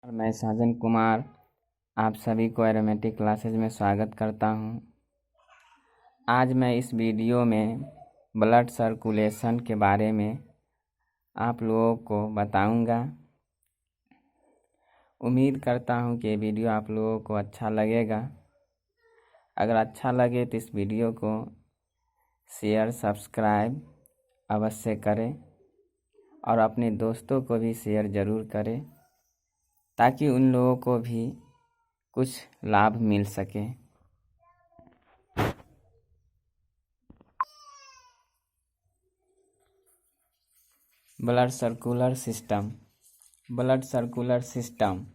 मैं साजन कुमार आप सभी को एरोमेटिक क्लासेज में स्वागत करता हूं। आज मैं इस वीडियो में ब्लड सर्कुलेशन के बारे में आप लोगों को बताऊंगा। उम्मीद करता हूं कि वीडियो आप लोगों को अच्छा लगेगा। अगर अच्छा लगे तो इस वीडियो को शेयर सब्सक्राइब अवश्य करें और अपने दोस्तों को भी शेयर ज़रूर करें ताकि उन लोगों को भी कुछ लाभ मिल सके। ब्लड सर्कुलर सिस्टम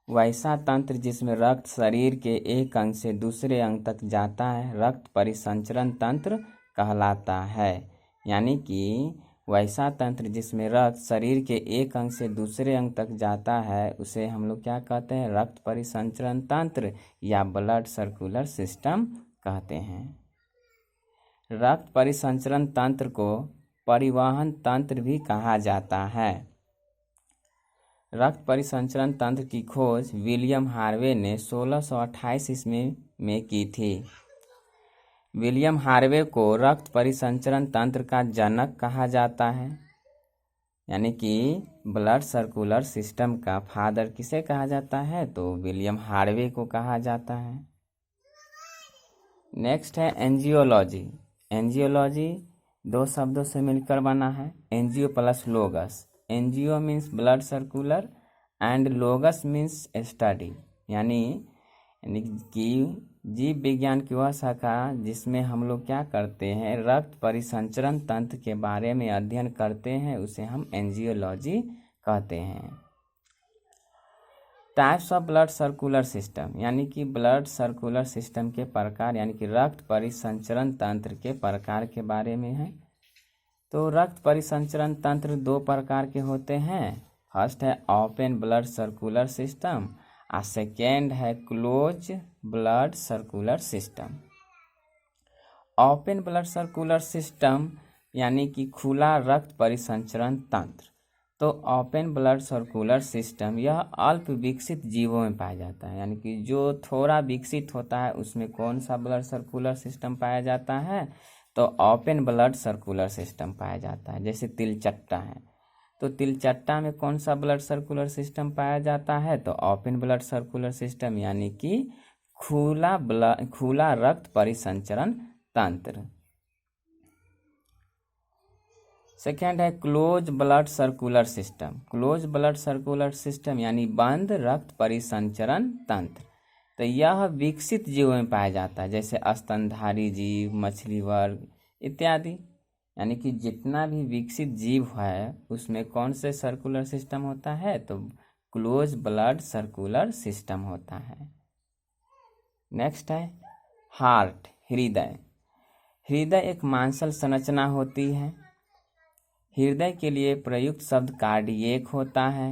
वैसा तंत्र जिसमें रक्त शरीर के एक अंग से दूसरे अंग तक जाता है, रक्त परिसंचरण तंत्र कहलाता है। यानी कि वैसा तंत्र जिसमें रक्त शरीर के एक अंग से दूसरे अंग तक जाता है उसे हम लोग क्या कहते हैं? रक्त परिसंचरण तंत्र या ब्लड सर्कुलर सिस्टम कहते हैं। रक्त परिसंचरण तंत्र को परिवहन तंत्र भी कहा जाता है। रक्त परिसंचरण तंत्र की खोज विलियम हार्वे ने 1628 ईस्वी में की थी। विलियम हार्वे को रक्त परिसंचरण तंत्र का जनक कहा जाता है। यानी कि ब्लड सर्कुलर सिस्टम का फादर किसे कहा जाता है? तो विलियम हार्वे को कहा जाता है। नेक्स्ट है एंजियोलॉजी। एंजियोलॉजी दो शब्दों से मिलकर बना है, angio plus logos. Angio means blood circular and logos means study, यानी कि जीव विज्ञान की वह शाखा जिसमें हम लोग क्या करते हैं? रक्त परिसंचरण तंत्र के बारे में अध्ययन करते हैं, उसे हम एंजियोलॉजी कहते हैं। Types of blood circular system, यानी कि ब्लड सर्कुलर सिस्टम के प्रकार, यानी कि रक्त परिसंचरण तंत्र के प्रकार के बारे में है। तो रक्त परिसंचरण तंत्र दो प्रकार के होते हैं। फर्स्ट है ओपन ब्लड सर्कुलर सिस्टम और सेकेंड है close blood circular system. Open blood circular system यानी कि खुला रक्त परिसंचरण तंत्र। तो ओपन ब्लड सर्कुलर सिस्टम यह अल्प विकसित जीवों में पाया जाता है, यानी कि जो थोड़ा विकसित होता है उसमें कौन सा ब्लड सर्कुलर सिस्टम पाया जाता है? तो ओपन ब्लड सर्कुलर सिस्टम पाया जाता है। जैसे तिलचट्टा है, तो तिलचट्टा में कौन सा ब्लड सर्कुलर सिस्टम पाया जाता है? तो ओपन ब्लड सर्कुलर सिस्टम, यानी कि खुला रक्त परिसंचरण तंत्र। सेकेंड है close blood circular system. Close blood circular system यानी बंद रक्त परिसंचरण तंत्र। तो यह विकसित जीवों में पाया जाता है, जैसे स्तनधारी जीव, मछली वर्ग इत्यादि। यानी कि जितना भी विकसित जीव है उसमें कौन से सर्कुलर सिस्टम होता है? तो क्लोज ब्लड सर्कुलर सिस्टम होता है। नेक्स्ट है हार्ट, हृदय। हृदय एक मांसल संरचना होती है। हृदय के लिए प्रयुक्त शब्द कार्डियक होता है।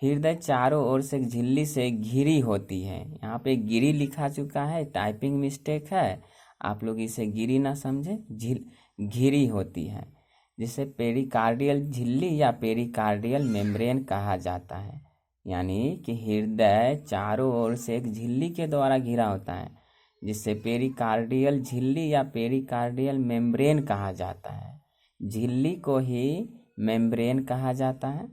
हृदय चारों ओर से झिल्ली से घिरी होती है। यहाँ पे गिरी लिखा चुका है, टाइपिंग मिस्टेक है, आप लोग इसे गिरी ना समझे, घिरी होती है, जिसे पेरिकार्डियल झिल्ली या पेरिकार्डियल मेम्ब्रेन कहा जाता है। यानी कि हृदय चारों ओर से एक झिल्ली के द्वारा घिरा होता है, जिसे पेरिकार्डियल झिल्ली या पेरिकार्डियल मेम्ब्रेन कहा जाता है। झिल्ली को ही मेम्ब्रेन कहा जाता है।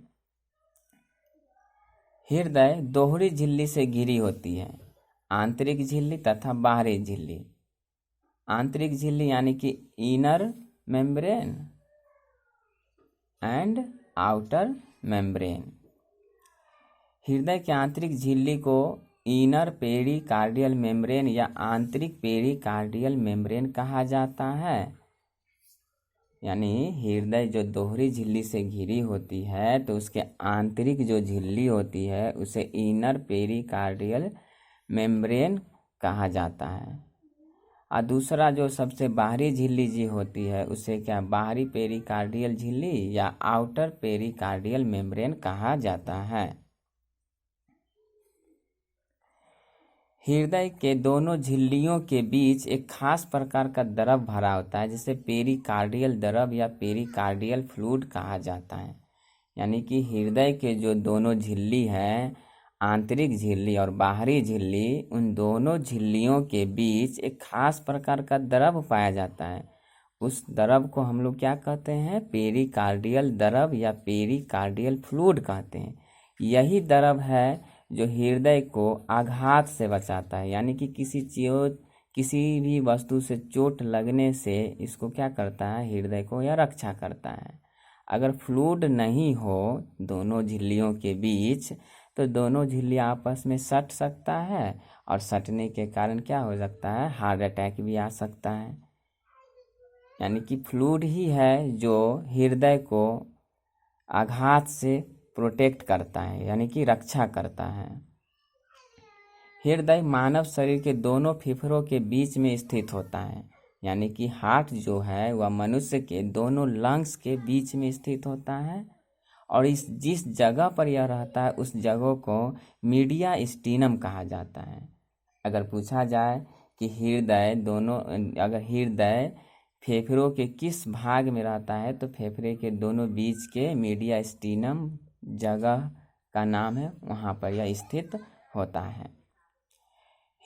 हृदय दोहरी झिल्ली से घिरी होती है, आंतरिक झिल्ली तथा बाहरी झिल्ली। आंतरिक झिल्ली यानी कि inner membrane and outer membrane. हृदय के आंतरिक झिल्ली को इनर पेरिकार्डियल मेम्ब्रेन या आंतरिक पेरिकार्डियल मेम्ब्रेन कहा जाता है। यानी हृदय जो दोहरी झिल्ली से घिरी होती है तो उसके आंतरिक जो झिल्ली होती है उसे इनर पेरिकार्डियल मेम्ब्रेन कहा जाता है। और दूसरा जो सबसे बाहरी झिल्ली जी होती है उसे क्या बाहरी पेरिकार्डियल झिल्ली या आउटर पेरिकार्डियल मेम्ब्रेन कहा जाता है। हृदय के दोनों झिल्लियों के बीच एक खास प्रकार का द्रव भरा होता है, जिसे पेरिकार्डियल द्रव या पेरिकार्डियल फ्लूइड कहा जाता है। यानी कि हृदय के जो दोनों झिल्ली है, आंतरिक झिल्ली और बाहरी झिल्ली, उन दोनों झिल्लियों के बीच एक खास प्रकार का द्रव पाया जाता है। उस द्रव को हम लोग क्या कहते हैं? पेरिकार्डियल द्रव या पेरिकार्डियल फ्लूइड कहते हैं। यही द्रव है जो हृदय को आघात से बचाता है, यानी कि किसी भी वस्तु से चोट लगने से इसको क्या करता है? हृदय को यह रक्षा करता है। अगर फ्लूइड नहीं हो दोनों झिल्लियों के बीच तो दोनों झिल्ली आपस में सट सकता है, और सटने के कारण क्या हो सकता है? हार्ट अटैक भी आ सकता है। यानी कि फ्लूइड ही है जो हृदय को आघात से प्रोटेक्ट करता है, यानी कि रक्षा करता है। हृदय मानव शरीर के दोनों फेफड़ों के बीच में स्थित होता है, यानी कि हार्ट जो है वह मनुष्य के दोनों लंग्स के बीच में स्थित होता है, और जिस जगह पर यह रहता है उस जगह को मीडिया स्टीनम कहा जाता है। अगर पूछा जाए कि अगर हृदय फेफड़ों के किस भाग में रहता है तो फेफड़े के दोनों बीच के मीडिया स्टीनम जगह का नाम है, वहाँ पर यह स्थित होता है।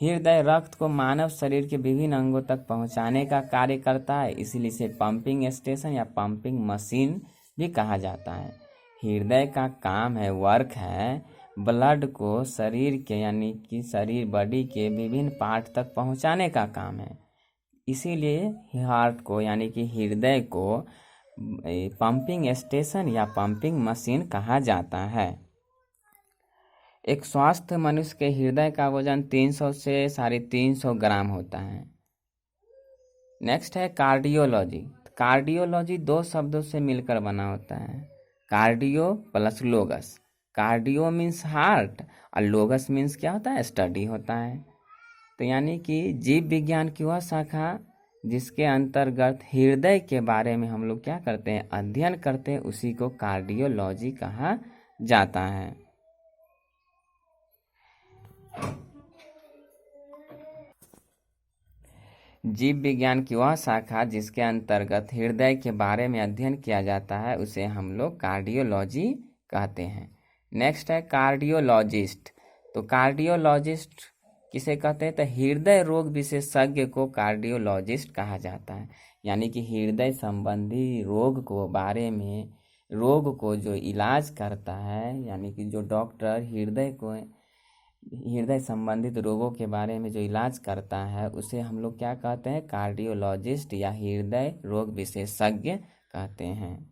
हृदय रक्त को मानव शरीर के विभिन्न अंगों तक पहुंचाने का कार्य करता है, इसीलिए इसे पंपिंग स्टेशन या पंपिंग मशीन भी कहा जाता है। हृदय का काम है, वर्क है, ब्लड को शरीर के यानी कि शरीर बॉडी के विभिन्न पार्ट तक पहुंचाने का काम है। इसीलिए हार्ट को यानी कि हृदय को पंपिंग स्टेशन या पंपिंग मशीन कहा जाता है। एक स्वस्थ मनुष्य के हृदय का वजन 300 से 350 ग्राम होता है। नेक्स्ट है कार्डियोलॉजी। कार्डियोलॉजी दो शब्दों से मिलकर बना होता है, cardio plus लोगस। Cardio means heart और लोगस मीन्स क्या होता है? स्टडी होता है। तो यानी कि जीव विज्ञान की वह शाखा जिसके अंतर्गत हृदय के बारे में हम लोग क्या करते हैं? अध्ययन करते हैं, उसी को कार्डियोलॉजी कहा जाता है। जीव विज्ञान की वह शाखा जिसके अंतर्गत हृदय के बारे में अध्ययन किया जाता है उसे हम लोग कार्डियोलॉजी कहते हैं। नेक्स्ट है कार्डियोलॉजिस्ट। तो कार्डियोलॉजिस्ट किसे कहते हैं? तो हृदय रोग विशेषज्ञ को कार्डियोलॉजिस्ट कहा जाता है, यानी कि हृदय संबंधी रोग को जो इलाज करता है, यानी कि जो डॉक्टर हृदय संबंधित रोगों के बारे में जो इलाज करता है उसे हम लोग क्या कहते हैं? कार्डियोलॉजिस्ट या हृदय रोग विशेषज्ञ कहते हैं।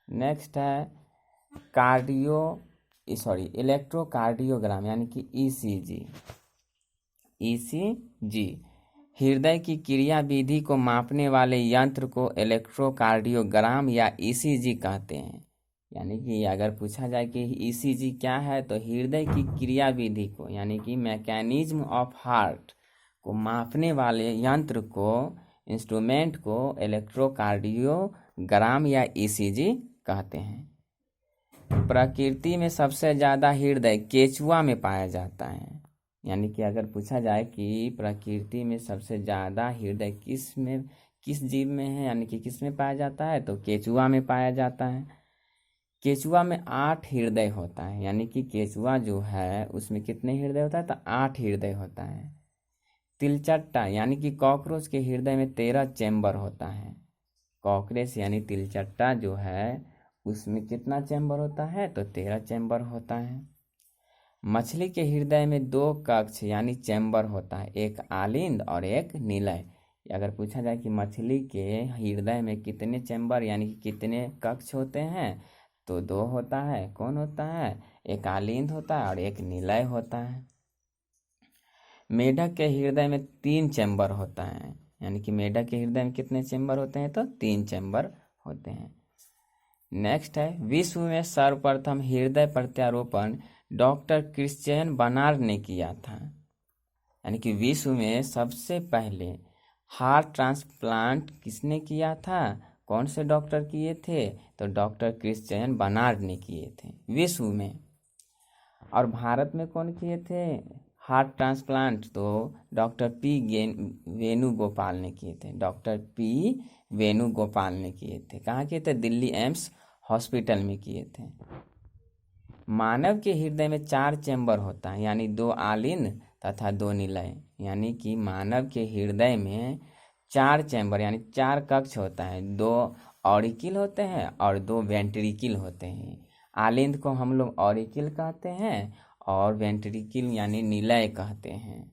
नेक्स्ट है इलेक्ट्रोकार्डियोग्राम यानी कि ईसीजी। हृदय की क्रिया विधि को मापने वाले यंत्र को इलेक्ट्रोकार्डियोग्राम या ईसीजी कहते हैं। यानी कि अगर पूछा जाए कि ईसीजी क्या है तो हृदय की क्रिया विधि को यानी कि मैकेनिज्म ऑफ हार्ट को मापने वाले यंत्र को, इंस्ट्रूमेंट को इलेक्ट्रोकार्डियोग्राम या ईसीजी कहते हैं। प्रकृति में सबसे ज़्यादा हृदय केचुआ में पाया जाता है। यानी कि अगर पूछा जाए कि प्रकृति में सबसे ज़्यादा हृदय किस जीव में है, यानी कि किस में पाया जाता है, तो केचुआ में पाया जाता है। केचुआ में 8 हृदय होता है, यानी कि केचुआ जो है उसमें कितने हृदय होता है? तो 8 हृदय होता है। तिलचट्टा यानी कि कॉकरोच के हृदय में 13 चैम्बर होता है। कॉकरोच यानी तिलचट्टा जो है उसमें कितना चैम्बर होता है? तो 13 चैम्बर होता है। मछली के हृदय में 2 कक्ष यानी चैम्बर होता है, एक आलिंद और एक निलय। अगर पूछा जाए कि मछली के हृदय में कितने चैम्बर यानी कि कितने कक्ष होते हैं, तो 2 होता है। कौन होता है? एक आलिंद होता है और एक निलय होता है। मेढक के हृदय में 3 चैम्बर होता है, यानी कि मेढक के हृदय में कितने चैम्बर होते हैं? तो 3 चैम्बर होते हैं। नेक्स्ट है विश्व में सर्वप्रथम हृदय प्रत्यारोपण डॉक्टर क्रिश्चियन बर्नार्ड ने किया था। यानी कि विश्व में सबसे पहले हार्ट ट्रांसप्लांट किसने किया था? कौन से डॉक्टर किए थे? तो डॉक्टर क्रिश्चियन बर्नार्ड ने किए थे विश्व में। और भारत में कौन किए थे हार्ट ट्रांसप्लांट? तो डॉक्टर वेणुगोपाल ने किए थे। डॉक्टर पी वेणुगोपाल ने किए थे। कहाँ किए थे? दिल्ली एम्स हॉस्पिटल में किए थे। मानव के हृदय में 4 चैम्बर होता है, यानी 2 आलिंद तथा 2 निलय। यानी कि मानव के हृदय में 4 चैम्बर यानी 4 कक्ष होता है, 2 ऑरिकिल होते हैं और 2 वेंट्रिकिल होते हैं। आलिंद को हम लोग ऑरिकिल कहते हैं और वेंट्रिकिल यानी निलय कहते हैं।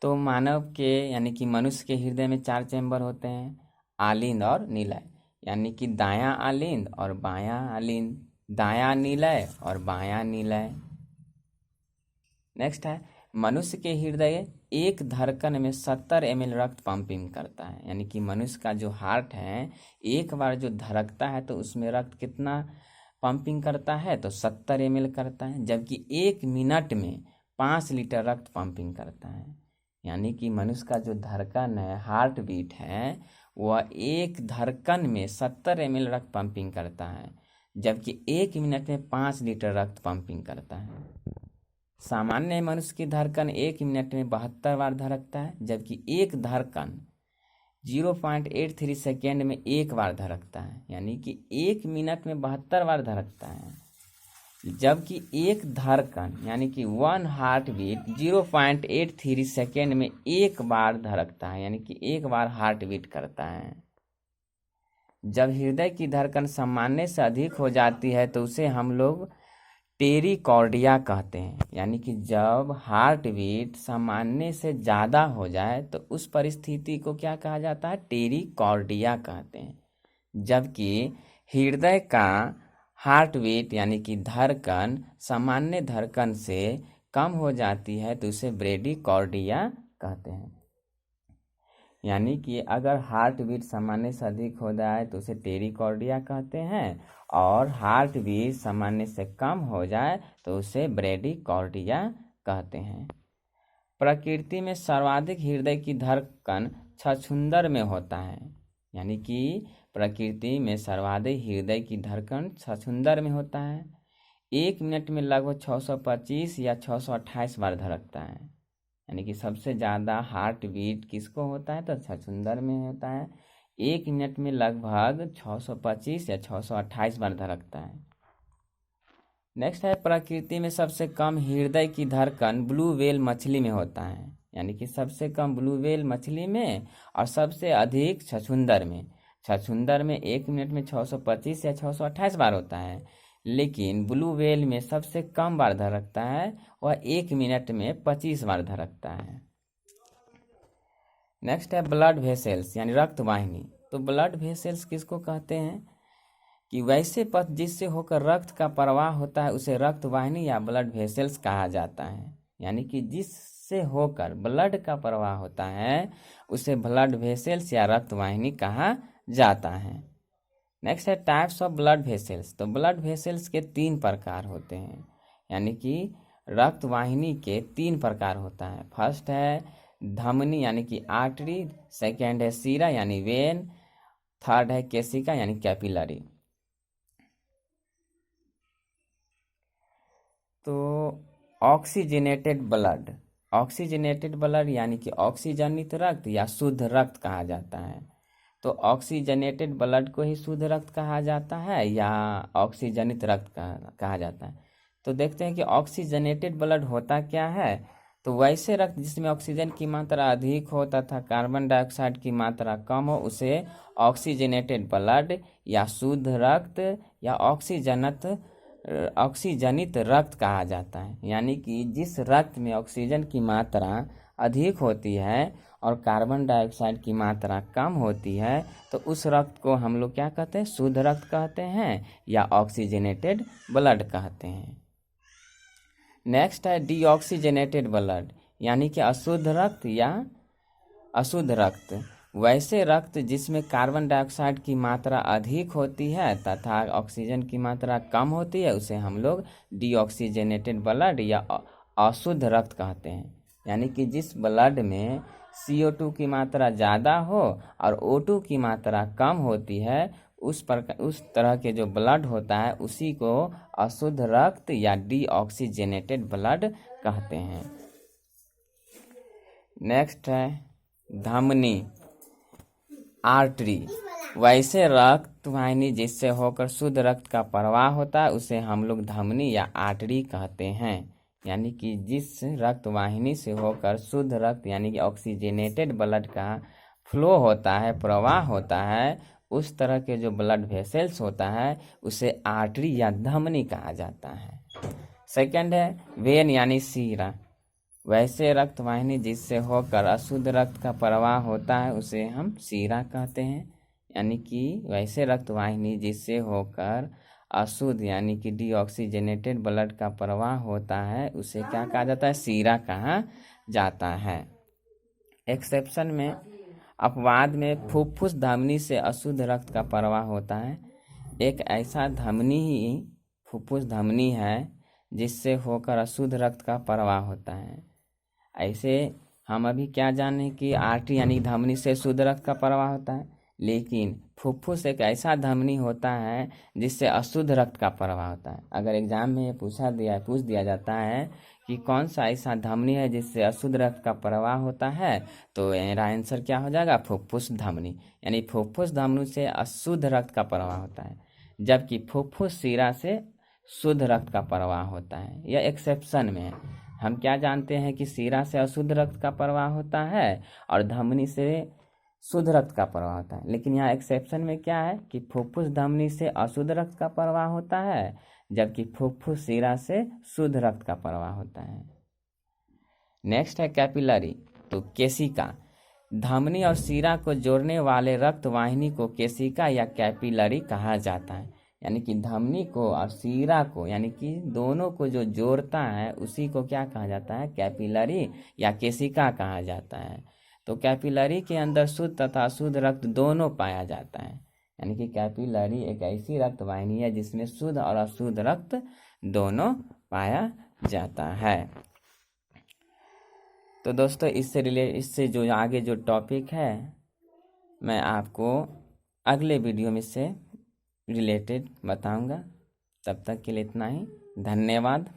तो मानव के यानी कि मनुष्य के हृदय में 4 चैम्बर होते हैं, आलिंद और निलय, यानी कि दायां आलिंद और बायां आलिंद, दायां निलय और बायां निलय। नेक्स्ट है, मनुष्य के हृदय एक धड़कन में 70 ml रक्त पंपिंग करता है। यानी कि मनुष्य का जो हार्ट है, एक बार जो धड़कता है तो उसमें रक्त कितना पंपिंग करता है, तो 70 ml करता है, जबकि 1 मिनट में 5 लीटर रक्त पंपिंग करता है। यानी कि मनुष्य का जो धड़कन है, हार्ट बीट है, वह एक धड़कन में 70 ml रक्त पंपिंग करता है, जबकि 1 मिनट में 5 लीटर रक्त पंपिंग करता है। सामान्य मनुष्य की धड़कन 1 मिनट में 72 बार धड़कता है, जबकि एक धड़कन 0.83 सेकेंड में 1 बार धड़कता है। यानी कि 1 मिनट में 72 बार धड़कता है, जबकि एक धड़कन यानी कि 1 हार्ट बीट 0.83 सेकेंड में 1 बार धड़कता है, यानी कि 1 बार हार्ट बीट करता है। जब हृदय की धड़कन सामान्य से अधिक हो जाती है तो उसे हम लोग टेरिकॉर्डिया कहते हैं। यानी कि जब हार्ट बीट सामान्य से ज़्यादा हो जाए तो उस परिस्थिति को क्या कहा जाता है, टेरिकॉर्डिया कहते हैं। जबकि हृदय का हार्ट बीट यानी कि धड़कन सामान्य धड़कन से कम हो जाती है तो उसे ब्रेडिकॉर्डिया कहते हैं। यानी कि अगर हार्ट बीट सामान्य से अधिक हो जाए तो उसे टेरिकॉर्डिया कहते हैं, और हार्ट बीट सामान्य से कम हो जाए तो उसे ब्रेडिकॉर्डिया कहते हैं। प्रकृति में सर्वाधिक हृदय की धड़कन छछूंदर में होता है। यानी कि प्रकृति में सर्वाधिक हृदय की धड़कन छछूंदर में होता है। 1 मिनट में लगभग 625 या 628 बार धड़कता है। यानी कि सबसे ज़्यादा हार्ट बीट किसको होता है, तो छछूंदर में होता है। 1 मिनट में लगभग 625 या 628 बार धड़कता है। नेक्स्ट है, प्रकृति में सबसे कम हृदय की धड़कन ब्लू व्हेल मछली में होता है। यानी कि सबसे कम ब्लू व्हेल मछली में और सबसे अधिक छछूंदर में। छछूंदर में 1 मिनट में 625 या 628 बार होता है, लेकिन ब्लू व्हेल में सबसे कम बार धड़कता है, वह 1 मिनट में 25 बार धड़कता है। नेक्स्ट है ब्लड वेसल्स यानी रक्त वाहिनी। तो ब्लड वेसल्स किसको कहते हैं, कि वैसे पथ जिससे होकर रक्त का प्रवाह होता है उसे रक्त वाहिनी या ब्लड वेसल्स कहा जाता है। यानी कि जिससे होकर ब्लड का प्रवाह होता है उसे ब्लड वेसल्स या रक्त वाहिनी कहा जाता है। नेक्स्ट है टाइप्स ऑफ ब्लड वेसल्स। तो ब्लड वेसल्स के 3 प्रकार होते हैं। यानी कि रक्त वाहिनी के 3 प्रकार होता है। फर्स्ट है धमनी यानी कि आर्टरी, सेकेंड है सीरा यानी वेन, थर्ड है केसिका यानी कैपिलरी। तो ऑक्सीजनेटेड ब्लड, ऑक्सीजनेटेड ब्लड यानी कि ऑक्सीजनित रक्त या शुद्ध रक्त कहा जाता है। तो ऑक्सीजनेटेड ब्लड को ही शुद्ध रक्त कहा जाता है या ऑक्सीजनित रक्त कहा जाता है। तो देखते हैं कि ऑक्सीजनेटेड ब्लड होता क्या है। तो वैसे रक्त जिसमें ऑक्सीजन की मात्रा अधिक हो तथा कार्बन डाइऑक्साइड की मात्रा कम हो उसे ऑक्सीजनेटेड ब्लड या शुद्ध रक्त या ऑक्सीजनित रक्त कहा जाता है। यानी कि जिस रक्त में ऑक्सीजन की मात्रा अधिक होती है और कार्बन डाइऑक्साइड की मात्रा कम होती है तो उस रक्त को हम लोग क्या कहते हैं, शुद्ध रक्त कहते हैं या ऑक्सीजनेटेड ब्लड कहते हैं। नेक्स्ट है डीऑक्सीजनेटेड ब्लड यानी कि अशुद्ध रक्त या अशुद्ध रक्त। वैसे रक्त जिसमें कार्बन डाइऑक्साइड की मात्रा अधिक होती है तथा ऑक्सीजन की मात्रा कम होती है उसे हम लोग डीऑक्सीजनेटेड ब्लड या अशुद्ध रक्त कहते हैं। यानी कि जिस ब्लड में CO2 की मात्रा ज़्यादा हो और O2 की मात्रा कम होती है उस तरह के जो ब्लड होता है उसी को अशुद्ध रक्त या डीऑक्सीजनेटेड ब्लड कहते हैं। नेक्स्ट है धमनी आर्टरी, वैसे रक्त वाहिनी जिससे होकर शुद्ध रक्त का प्रवाह होता है उसे हम लोग धमनी या आर्टरी कहते हैं। यानी कि जिस रक्त वाहिनी से होकर शुद्ध रक्त यानी कि ऑक्सीजनेटेड ब्लड का फ्लो होता है, प्रवाह होता है, उस तरह के जो ब्लड वेसल्स होता है उसे आर्टरी या धमनी कहा जाता है। सेकंड है वेन यानी सीरा, वैसे रक्त वाहिनी जिससे होकर अशुद्ध रक्त का प्रवाह होता है उसे हम सीरा कहते हैं। यानी कि वैसे रक्त वाहिनी जिससे होकर अशुद्ध यानी कि डीऑक्सीजनेटेड ब्लड का प्रवाह होता है उसे क्या कहा जाता है, सीरा कहा जाता है। एक्सेप्शन में अपवाद में फुफ्फुस धमनी से अशुद्ध रक्त का प्रवाह होता है। एक ऐसा धमनी ही फुफ्फुस धमनी है जिससे होकर अशुद्ध रक्त का प्रवाह होता है। ऐसे हम अभी क्या जाने कि आर्टरी यानी धमनी से शुद्ध रक्त का प्रवाह होता है, लेकिन फुफ्फुस एक ऐसा धमनी होता है जिससे अशुद्ध रक्त का प्रवाह होता है। अगर एग्जाम में पूछ दिया जाता है कि कौन सा ऐसा धमनी है जिससे अशुद्ध रक्त का प्रवाह होता है, तो मेरा आंसर क्या हो जाएगा, फुफ्फुस धमनी। यानी फुफ्फुस धमनी से अशुद्ध रक्त का प्रवाह होता है, जबकि फुफ्फुस शिरा से शुद्ध रक्त का प्रवाह होता है। यह एक्सेप्शन में है। हम क्या जानते हैं कि शिरा से अशुद्ध रक्त का प्रवाह होता है और धमनी से शुद्ध रक्त का प्रवाह होता है, लेकिन यहाँ एक्सेप्शन में क्या है कि फुफ्फुस धमनी से अशुद्ध रक्त का प्रवाह होता है, जबकि फुफ्फुस शिरा से शुद्ध रक्त का प्रवाह होता है। नेक्स्ट है कैपिलरी, तो केशिका। धमनी और शिरा को जोड़ने वाले रक्त वाहिनी को केशिका या कैपिलरी कहा जाता है। यानी कि धमनी को और शिरा को यानी कि दोनों को जो जोड़ता है उसी को क्या कहा जाता है, कैपिलरी या केशिका कहा जाता है। तो कैपिलरी के अंदर शुद्ध तथा अशुद्ध रक्त दोनों पाया जाता है। यानी कि कैपिलरी एक ऐसी रक्त वाहिनी है जिसमें शुद्ध और अशुद्ध रक्त दोनों पाया जाता है। तो दोस्तों इससे जो आगे जो टॉपिक है मैं आपको अगले वीडियो में से रिलेटेड बताऊंगा। तब तक के लिए इतना ही, धन्यवाद।